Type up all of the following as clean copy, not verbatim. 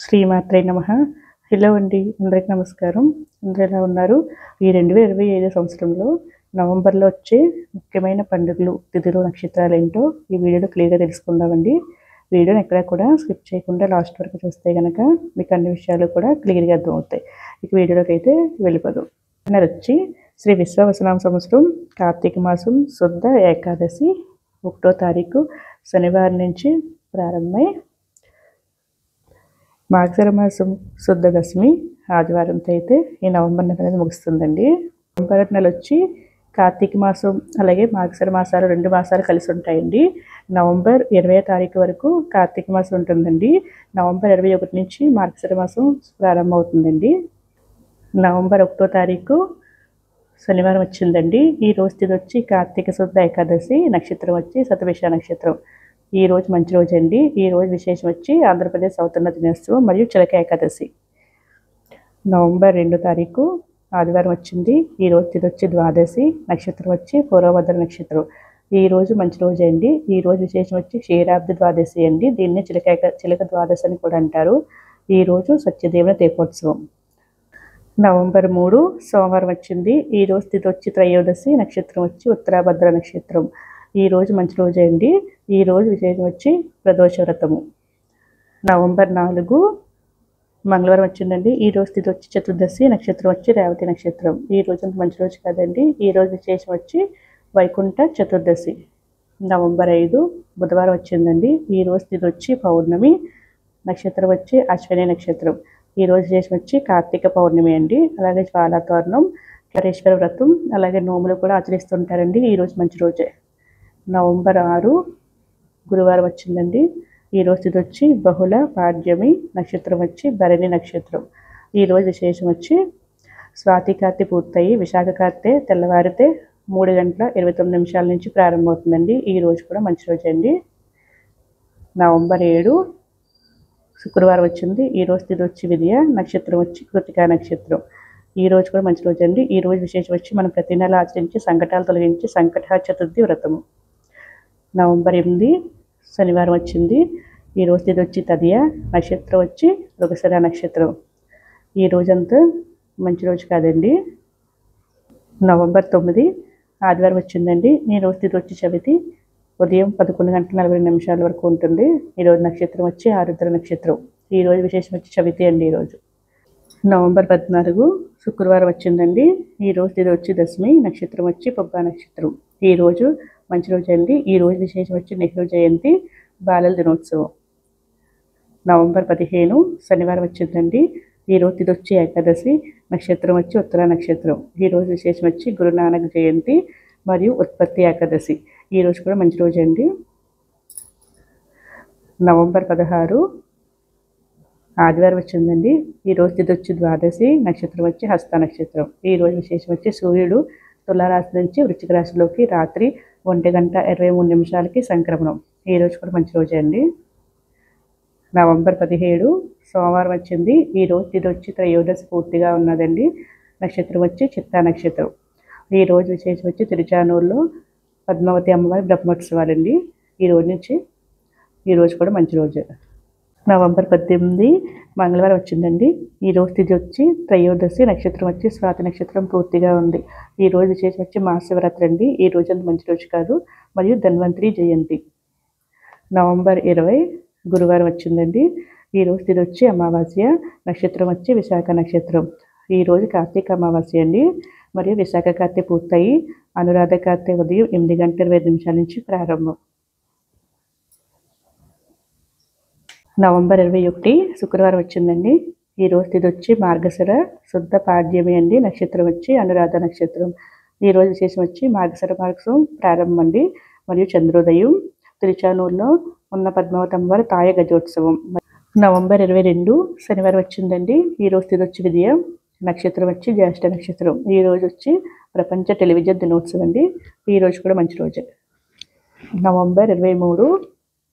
శ్రీమాత్రే నమః. హలో అండి. అందరికి నమస్కారం. అందరూ ఎలా ఉన్నారు? ఈ 2025 సంవత్సరంలో నవంబర్‌లో వచ్చే ముఖ్యమైన పండుగలు, తిథులు, నక్షత్రాలేంటో ఈ వీడియోలో క్లియర్‌గా తెలుసుకుందామండి. వీడియోని ఎక్కడా కూడా స్కిప్ చేయకుండా లాస్ట్ వరకు చూస్తే గనక మీకు అన్ని విషయాలు కూడా క్లియర్‌గా అర్థమవుతాయి. ఇక వీడియోలోకైతే వెళ్ళిపోదాం. వచ్చి శ్రీ విశ్వావసునామ సంవత్సరం కార్తీక మాసం శుద్ధ ఏకాదశి 1వ తారీఖు శనివారం నుంచి ప్రారంభమై మార్గశిర మాసం శుద్ధ దశమి ఆదివారంతో అయితే ఈ నవంబర్ నెల అనేది ముగుస్తుందండి. నవంబర్ నెల వచ్చి కార్తీక మాసం అలాగే మార్గశిర మాసాలు 2 మాసాలు కలిసి ఉంటాయండి. నవంబర్ 20వ తారీఖు వరకు కార్తీక మాసం ఉంటుందండి. నవంబర్ 21 నుంచి మార్గశిర మాసం ప్రారంభం అవుతుందండి. నవంబర్ 1వ తారీఖు శనివారం వచ్చిందండి. ఈ రోజు తిథి వచ్చి కార్తీక శుద్ధ ఏకాదశి, నక్షత్రం వచ్చి శతభిష నక్షత్రం. ఈ రోజు మంచి రోజు అండి. ఈ రోజు విశేషం వచ్చి ఆంధ్రప్రదేశ్ అవతరణ దినోత్సవం మరియు చిలక ఏకాదశి. నవంబర్ 2వ తారీఖు ఆదివారం వచ్చింది. ఈ రోజు తిథి వచ్చి ద్వాదశి, నక్షత్రం వచ్చి పూర్వభద్ర నక్షత్రం. ఈ రోజు మంచి రోజు అండి. ఈ రోజు విశేషం వచ్చి క్షీరాబ్ది ద్వాదశి అండి. దీన్ని చిలక ద్వాదశి అని కూడా అంటారు. ఈ రోజు సత్యదేవుని దీపోత్సవం. నవంబర్ 3 సోమవారం వచ్చింది. ఈ రోజు తిథి వచ్చి త్రయోదశి, నక్షత్రం వచ్చి ఉత్తరాభద్ర నక్షత్రం. ఈ రోజు మంచి రోజు అండి. ఈ రోజు విశేషం వచ్చి ప్రదోష వ్రతము. నవంబర్ 4 మంగళవారం వచ్చిందండి. ఈ రోజు తిథి వచ్చి చతుర్దశి, నక్షత్రం వచ్చి రేవతి నక్షత్రం. ఈ రోజు అంత మంచి రోజు కాదండి. ఈ రోజు విశేషం వచ్చి వైకుంఠ చతుర్దశి. నవంబర్ 5 బుధవారం వచ్చిందండి. ఈ రోజు తిథి వచ్చి పౌర్ణమి, నక్షత్రం వచ్చి అశ్విని నక్షత్రం. ఈ రోజు విశేషం వచ్చి కార్తీక పౌర్ణమి అండి. అలాగే జ్వాలాతోరణం, కేదారేశ్వర వ్రతం, అలాగే నోములు కూడా ఆచరిస్తుంటారండి. ఈ రోజు మంచి రోజే. నవంబర్ 6 గురువారం వచ్చిందండి. ఈ రోజు తిథి వచ్చి బహుళ పాడ్యమి, నక్షత్రం వచ్చి భరణి నక్షత్రం. ఈ రోజు విశేషం వచ్చి స్వాతి కార్తె పూర్తయి విశాఖ కార్తె తెల్లవారితే 3:29 నుంచి ప్రారంభమవుతుందండి. ఈ రోజు కూడా మంచి రోజు అండి. నవంబర్ 7 శుక్రవారం వచ్చింది. ఈ రోజు తిథి వచ్చి విద్య, నక్షత్రం వచ్చి కృతికా నక్షత్రం. ఈ రోజు కూడా మంచి రోజు అండి. ఈ రోజు విశేషం వచ్చి మనం ప్రతి నెల ఆచరించి సంకటాలు తొలగించి సంకట చతుర్థి వ్రతము. నవంబర్ 8 శనివారం వచ్చింది. ఈ రోజు తిథి వచ్చి తదియ, నక్షత్రం వచ్చి మృగశిర నక్షత్రం. ఈ రోజంతా మంచి రోజు కాదండి. నవంబర్ 9 ఆదివారం వచ్చిందండి. ఈ రోజు తిథి వచ్చి చవితి, ఉదయం 11:42 వరకు ఉంటుంది. ఈరోజు నక్షత్రం వచ్చి ఆరుద్ర నక్షత్రం. ఈ రోజు విశేషం వచ్చి చవితి అండి. ఈరోజు నవంబర్ 14 శుక్రవారం వచ్చిందండి. ఈ రోజు తిథి వచ్చి దశమి, నక్షత్రం వచ్చి పొబ్బా నక్షత్రం. ఈ రోజు మంచి రోజు అండి. ఈ రోజు విశేషం వచ్చి నెహ్రూ జయంతి, బాలల దినోత్సవం. నవంబర్ 15 శనివారం వచ్చిందండి. ఈ రోజు తిథి వచ్చి ఏకాదశి, నక్షత్రం వచ్చి ఉత్తర నక్షత్రం. ఈ రోజు విశేషం వచ్చి గురునానక్ జయంతి మరియు ఉత్పత్తి ఏకాదశి. ఈ రోజు కూడా మంచి రోజు అండి. నవంబర్ 16 ఆదివారం వచ్చిందండి. ఈ రోజు తిథి వచ్చి ద్వాదశి, నక్షత్రం వచ్చి హస్త నక్షత్రం. ఈ రోజు విశేషం వచ్చి సూర్యుడు తులారాశి నుంచి వృశ్చిక రాశిలోకి రాత్రి 1:23 సంక్రమణం. ఈ రోజు కూడా మంచి రోజే అండి. నవంబర్ 17 సోమవారం వచ్చింది. ఈ రోజు తిథి వచ్చి త్రయోదశి పూర్తిగా ఉన్నదండి. నక్షత్రం వచ్చి చిత్తా నక్షత్రం. ఈ రోజు విశేషం వచ్చి తిరుచానూరులో పద్మావతి అమ్మవారి బ్రహ్మోత్సవాలండి. ఈ రోజు నుంచి ఈ రోజు కూడా మంచి రోజు. నవంబర్ 18 మంగళవారం వచ్చిందండి. ఈ రోజు తిథి వచ్చి త్రయోదశి, నక్షత్రం వచ్చి స్వాతి నక్షత్రం పూర్తిగా ఉంది. ఈ రోజు విశేషం వచ్చి మహాశివరాత్రి అండి. ఈ రోజు అంత మంచి రోజు కాదు. మరియు ధన్వంతరి జయంతి. నవంబర్ 20 గురువారం వచ్చిందండి. ఈ రోజు తిథి వచ్చి అమావాస్య, నక్షత్రం వచ్చి విశాఖ నక్షత్రం. ఈ రోజు కార్తీక అమావాస్య అండి. మరియు విశాఖ కార్తె పూర్తయి అనురాధ కార్తె ఉదయం 8:25 నుంచి ప్రారంభం. నవంబర్ 21 శుక్రవారం వచ్చిందండి. ఈ రోజు తిథి వచ్చి మార్గశిర శుద్ధ పాడ్యమి అండి. నక్షత్రం వచ్చి అనురాధ నక్షత్రం. ఈ రోజు విశేషం వచ్చి మార్గశిర మాసం ప్రారంభం అండి. మరియు చంద్రోదయం. తిరుచానూరులో ఉన్న పద్మావతి అమ్మవారి తాయ గజోత్సవం. నవంబర్ 22 శనివారం వచ్చిందండి. ఈ రోజు తిథి వచ్చి విద్య, నక్షత్రం వచ్చి జ్యేష్ఠ నక్షత్రం. ఈ రోజు వచ్చి ప్రపంచ టెలివిజన్ దినోత్సవం అండి. ఈ రోజు కూడా మంచి రోజే. నవంబర్ 23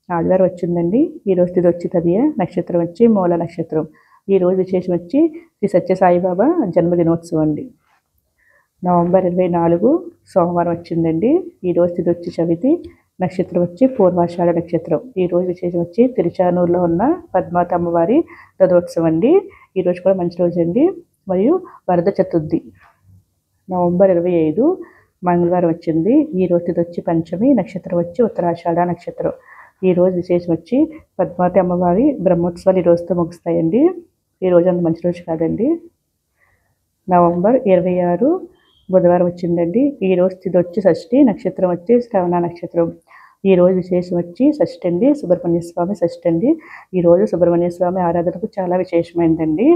ఆదివారం వచ్చిందండి. ఈ రోజు తిథి వచ్చి తదియ, నక్షత్రం వచ్చి మూల నక్షత్రం. ఈ రోజు విశేషం వచ్చి శ్రీ సత్య సాయిబాబా జన్మదినోత్సవం అండి. నవంబర్ 24 సోమవారం వచ్చిందండి. ఈ రోజు తిథి వచ్చి చవితి, నక్షత్రం వచ్చి పూర్వాషాఢ నక్షత్రం. ఈరోజు విశేషం వచ్చి తిరుచానూరులో ఉన్న పద్మావతి అమ్మవారి రథోత్సవం అండి. ఈరోజు కూడా మంచి రోజు అండి. మరియు వరద చతుర్థి నవంబర్ 25 మంగళవారం వచ్చింది. ఈ రోజు ఇది వచ్చి పంచమి, నక్షత్రం వచ్చి ఉత్తరాషాఢ నక్షత్రం. ఈరోజు విశేషం వచ్చి పద్మావతి అమ్మవారి బ్రహ్మోత్సవాలు ఈ రోజుతో ముగుస్తాయండి. ఈ రోజు అంత మంచి రోజు కాదండి. నవంబర్ 26 బుధవారం వచ్చిందండి. ఈ రోజు ఇది వచ్చి షష్ఠి, నక్షత్రం వచ్చి శ్రవణ నక్షత్రం. ఈ రోజు విశేషం వచ్చి షష్ఠి అండి, సుబ్రహ్మణ్య స్వామి షష్ఠి అండి. ఈరోజు సుబ్రహ్మణ్య స్వామి ఆరాధనకు చాలా విశేషమైందండి.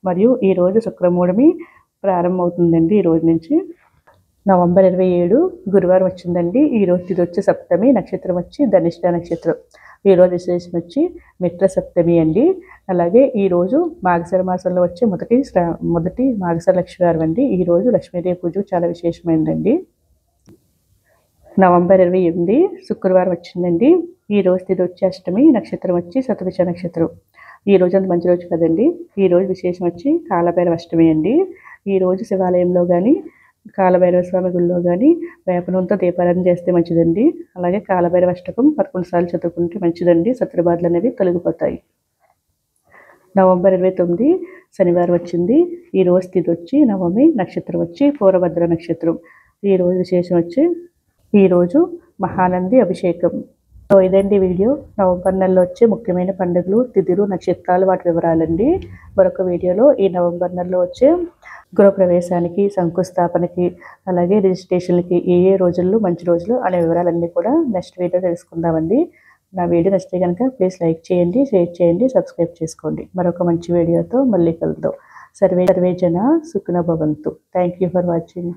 మరియు ఈరోజు శుక్రమూఢమి ప్రారంభమవుతుందండి. ఈ రోజు నుంచి నవంబర్ 27 గురువారం వచ్చిందండి. ఈ రోజు ఇది వచ్చి సప్తమి, నక్షత్రం వచ్చి ధనిష్ట నక్షత్రం. ఈరోజు విశేషం వచ్చి మిత్ర సప్తమి అండి. అలాగే ఈరోజు మాఘశిర మాసంలో వచ్చే మొదటి మాఘశిర లక్ష్మీవారం అండి. ఈరోజు లక్ష్మీదేవి పూజ చాలా విశేషమైందండి. నవంబర్ 28 శుక్రవారం వచ్చిందండి. ఈ రోజు ఇది వచ్చి అష్టమి, నక్షత్రం వచ్చి శతభిష నక్షత్రం. ఈ రోజు అంత మంచి రోజు కదండి. ఈ రోజు విశేషం వచ్చి కాలభైరవ అష్టమి అండి. ఈరోజు శివాలయంలో కానీ కాలభైరవ స్వామి గుళ్ళో కానీ వేప నూనెతో దీపారాధన చేస్తే మంచిదండి. అలాగే కాలభైరవ అష్టకం 11 సార్లు చదువుకుంటే మంచిదండి. శత్రుబాధలు అనేవి తొలగిపోతాయి. నవంబర్ 29 శనివారం వచ్చింది. ఈ రోజు తిథి వచ్చి నవమి, నక్షత్రం వచ్చి పూర్వభద్ర నక్షత్రం. ఈ రోజు విశేషం వచ్చి ఈరోజు మహానంది అభిషేకం. సో ఇదండి వీడియో. నవంబర్ నెలలో వచ్చే ముఖ్యమైన పండుగలు, తిథులు, నక్షత్రాలు, వాటి వివరాలండి. మరొక వీడియోలో ఈ నవంబర్ నెలలో వచ్చే గృహప్రవేశానికి, శంకుస్థాపనకి, అలాగే రిజిస్ట్రేషన్కి ఏ రోజుల్లో మంచి రోజులు అనే వివరాలన్నీ కూడా నెక్స్ట్ వీడియో తెలుసుకుందామండి. నా వీడియో నచ్చితే కనుక ప్లీజ్ లైక్ చేయండి, షేర్ చేయండి, సబ్స్క్రైబ్ చేసుకోండి. మరొక మంచి వీడియోతో మళ్ళీ కలుద్దాం. సర్వే జన సుఖినో భవంతు. Thank you for watching.